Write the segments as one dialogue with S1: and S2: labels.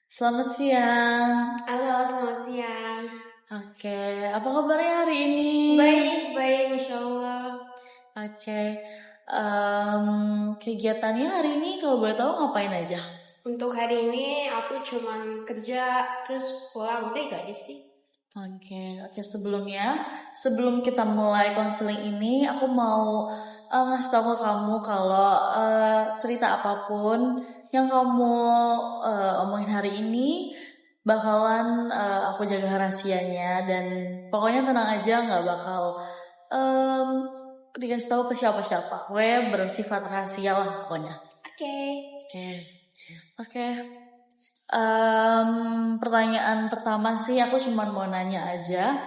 S1: Selamat siang.
S2: Halo, selamat siang.
S1: Oke, apa kabarnya hari ini?
S2: Baik, Masya Allah.
S1: Oke, kegiatannya hari ini kalau boleh tahu ngapain aja?
S2: Untuk hari ini aku cuman kerja, terus pulang. Udah gak ada sih.
S1: Oke, sebelum kita mulai konseling ini, aku mau ngasih tahu ke kamu kalau cerita apapun yang kamu omongin hari ini bakalan aku jaga rahasianya dan pokoknya tenang aja nggak bakal em, dikasih tahu ke siapa-siapa. Gue bersifat rahasia lah pokoknya.
S2: Oke.
S1: Oke. Pertanyaan pertama sih aku cuma mau nanya aja.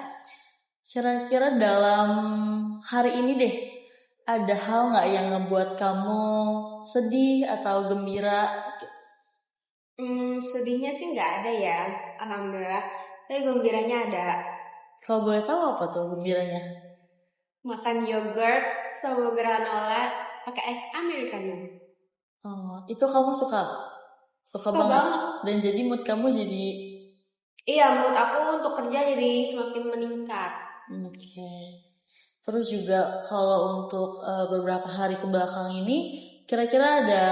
S1: Kira-kira dalam hari ini deh, ada hal nggak yang ngebuat kamu sedih atau gembira?
S2: Sedihnya sih nggak ada ya, alhamdulillah. Tapi gembiranya ada.
S1: Kalau boleh tahu apa tuh gembiranya?
S2: Makan yogurt sama granola pakai es americano.
S1: Oh, itu kamu suka? Suka banget. Dan jadi mood kamu jadi...
S2: Iya, mood aku untuk kerja jadi semakin meningkat.
S1: Oke. Terus juga kalau untuk beberapa hari ke belakang ini, kira-kira ada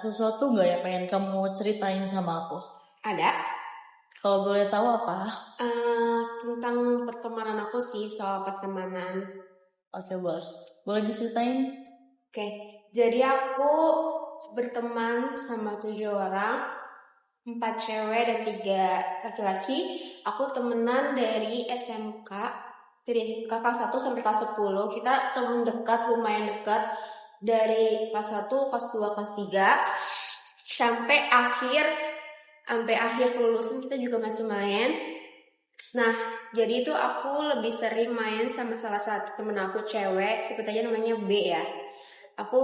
S1: sesuatu nggak yang pengen kamu ceritain sama aku?
S2: Ada.
S1: Kalau boleh tahu apa?
S2: Tentang pertemanan aku sih, soal pertemanan.
S1: Oke, boleh. Boleh diceritain?
S2: Oke, jadi aku berteman sama 7 orang, 4 cewek dan 3 laki-laki. Aku temenan dari SMK kelas 1 sampai kelas 10. Kita temen dekat, lumayan dekat, dari kelas 1, kelas 2, kelas 3 sampai akhir kelulusan kita juga masih main. Nah, jadi itu aku lebih sering main sama salah satu temen aku cewek, sebut aja namanya B ya. Aku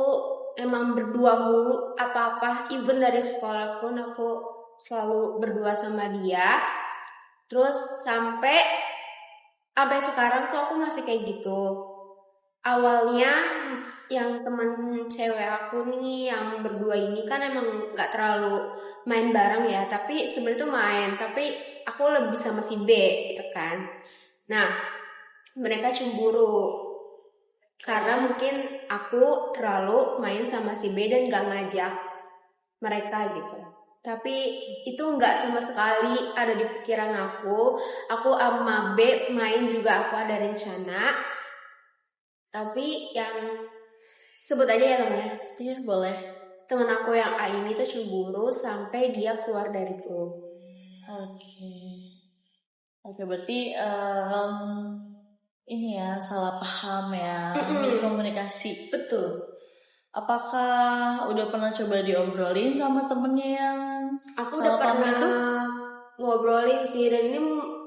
S2: emang berdua mulu, apa-apa, even dari sekolah pun aku selalu berdua sama dia. Terus sampai sekarang tuh aku masih kayak gitu. Awalnya yang teman cewek aku nih yang berdua ini kan emang gak terlalu main bareng ya, tapi sebenarnya tuh main, tapi aku lebih sama si B gitu kan. Nah, mereka cemburu karena mungkin aku terlalu main sama si B dan gak ngajak mereka gitu. Tapi itu gak sama sekali ada di pikiran aku. Aku sama B main juga aku ada rencana. Tapi yang sebut aja ya temennya.
S1: Iya, boleh.
S2: Temen aku yang A ini tuh cemburu sampai dia keluar dari grup.
S1: Oke, berarti ini ya salah paham ya, miskomunikasi.
S2: Betul.
S1: Apakah udah pernah coba diobrolin sama temennya yang
S2: aku udah pernah itu? Ngobrolin sih, dan ini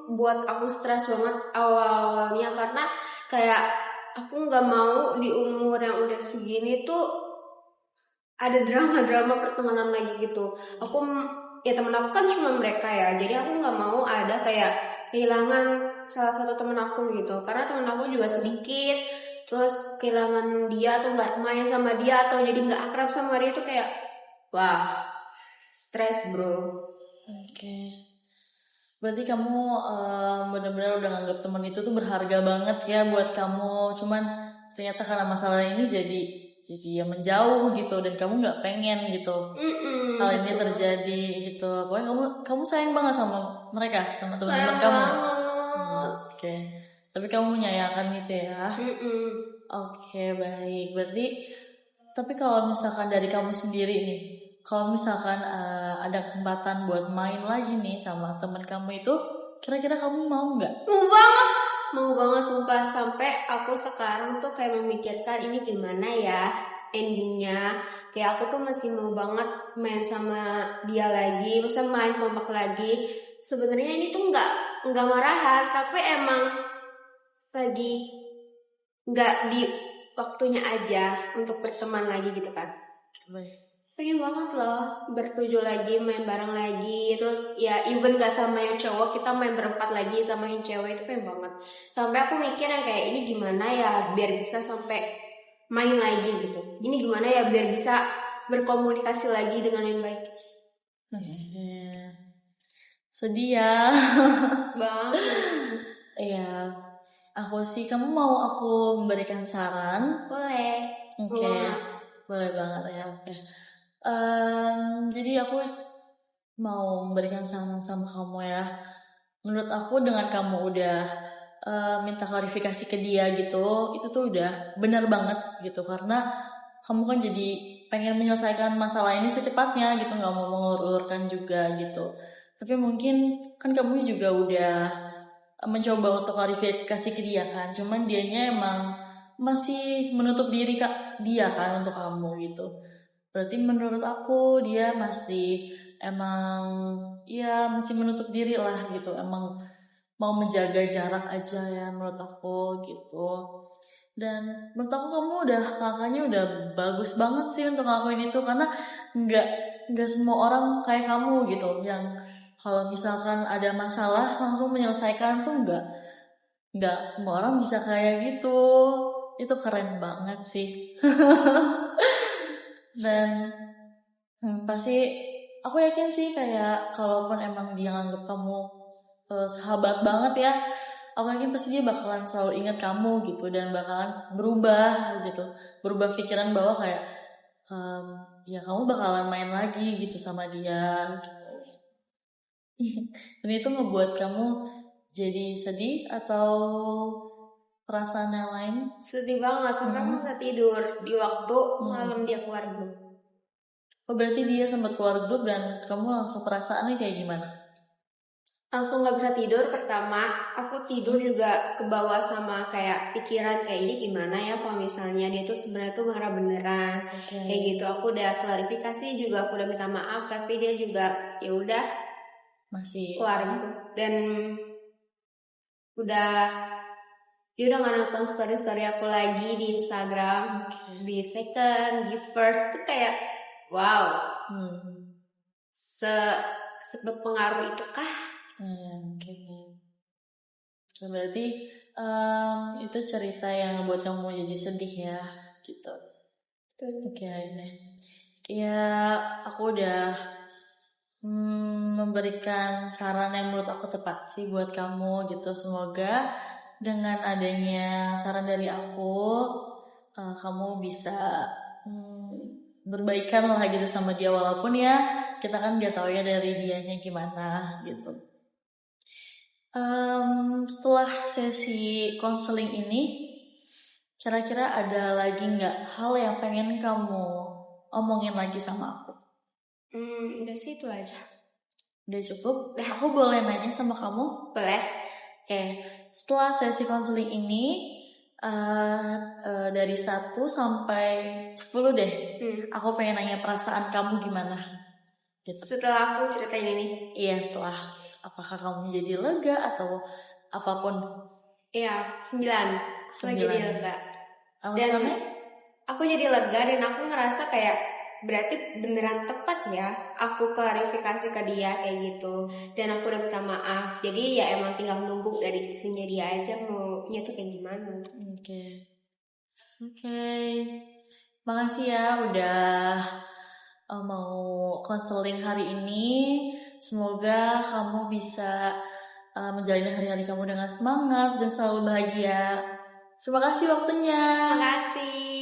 S2: buat aku stres banget awal-awalnya karena kayak aku nggak mau di umur yang udah segini tuh ada drama-drama pertemanan lagi gitu. Ya temen aku kan cuma mereka ya, jadi aku nggak mau ada kayak kehilangan salah satu temen aku gitu, karena temen aku juga sedikit, terus kehilangan dia atau nggak main sama dia atau jadi nggak akrab sama dia tuh kayak wah, stres bro.
S1: Oke. Berarti kamu benar-benar udah nganggap temen itu tuh berharga banget ya buat kamu. Cuman ternyata karena masalah ini jadi ya menjauh gitu dan kamu nggak pengen gitu hal ini terjadi gitu. Pokoknya kamu sayang banget sama mereka, sama teman-teman kamu. Oke. Tapi kamu menyayangkan itu ya. Oke, baik. Berarti tapi kalau misalkan dari kamu sendiri nih, kalau misalkan ada kesempatan buat main lagi nih sama teman kamu itu, kira-kira kamu mau nggak?
S2: Mau banget sumpah, sampai aku sekarang tuh kayak memikirkan ini gimana ya endingnya. Kayak aku tuh masih mau banget main sama dia lagi, misalnya main kompak lagi. Sebenarnya ini tuh nggak marahan, tapi emang lagi nggak di waktunya aja untuk berteman lagi gitu kan. Pengen banget loh bertujuh lagi, main bareng lagi. Terus ya even gak sama yang cowok, kita main berempat lagi sama yang cewek, itu pengen banget. Sampai aku mikir yang kayak ini gimana ya biar bisa sampai main lagi gitu. Ini gimana ya biar bisa berkomunikasi lagi dengan yang baik.
S1: Sedih ya.
S2: Banget.
S1: Iya. Kamu mau aku memberikan saran?
S2: Boleh.
S1: Oke. Boleh banget ya. Oke. Jadi aku mau memberikan saran sama kamu ya. Menurut aku dengan kamu udah minta klarifikasi ke dia gitu, itu tuh udah benar banget gitu, karena kamu kan jadi pengen menyelesaikan masalah ini secepatnya gitu, nggak mau mengulur-ulurkan juga gitu. Tapi mungkin kan kamu juga udah mencoba untuk klarifikasi ke dia kan, cuman dianya emang masih menutup diri dia kan untuk kamu gitu. Berarti menurut aku dia masih emang ya masih menutup diri lah gitu, emang mau menjaga jarak aja ya menurut aku gitu. Dan menurut aku kamu langkahnya udah bagus banget sih untuk ngelakuin itu, karena nggak nggak semua orang kayak kamu gitu yang kalau misalkan ada masalah langsung menyelesaikan tuh nggak semua orang bisa kayak gitu. Itu keren banget sih. Dan pasti aku yakin sih kayak kalaupun emang dia nganggap kamu sahabat banget ya, aku yakin pasti dia bakalan selalu ingat kamu gitu dan bakalan berubah pikiran bahwa kayak ya kamu bakalan main lagi gitu sama dia gitu. Dan itu ngebuat kamu jadi sedih atau perasaan yang lain?
S2: Sedih banget sampai aku nggak tidur di waktu malam dia keluar grup.
S1: Oh, berarti dia sempat keluar grup dan kamu langsung perasaannya kayak gimana?
S2: Langsung nggak bisa tidur. Pertama aku tidur juga ke bawah sama kayak pikiran kayak ini gimana ya kalau misalnya dia tuh sebenarnya tuh marah beneran. Kayak gitu. Aku udah klarifikasi juga, aku udah minta maaf, tapi dia juga ya udah
S1: masih
S2: keluar gitu. Dan dia udah nggak nonton story aku lagi di Instagram, di second, di first tuh kayak wow, seberpengaruh itu kah?
S1: So, berarti itu cerita yang buat kamu jadi sedih ya, gitu. Oke. Ya, aku udah memberikan saran yang menurut aku tepat sih buat kamu gitu. Semoga dengan adanya saran dari aku, kamu bisa berbaikan lah gitu sama dia, walaupun ya kita kan nggak tahu ya dari dianya gimana gitu. Setelah sesi konseling ini, kira-kira ada lagi nggak hal yang pengen kamu omongin lagi sama aku?
S2: Udah sih itu aja.
S1: Udah cukup? Aku boleh nanya sama kamu?
S2: Boleh.
S1: Oke. Setelah sesi konseling ini, dari 1 sampai 10 deh, aku pengen nanya perasaan kamu gimana gitu.
S2: Setelah aku ceritain ini?
S1: Iya, setelah. Apakah kamu jadi lega atau apapun?
S2: Iya, 9. Aku jadi lega.
S1: Alasannya?
S2: Dan aku jadi lega dan aku ngerasa kayak berarti beneran tepat ya aku klarifikasi ke dia kayak gitu, dan aku udah minta maaf. Jadi ya emang tinggal nunggu dari sisinya dia aja maunya tuh kayak gimana.
S1: Oke. Makasih ya udah mau konseling hari ini. Semoga kamu bisa menjalani hari-hari kamu dengan semangat dan selalu bahagia. Terima kasih waktunya.
S2: Terima kasih.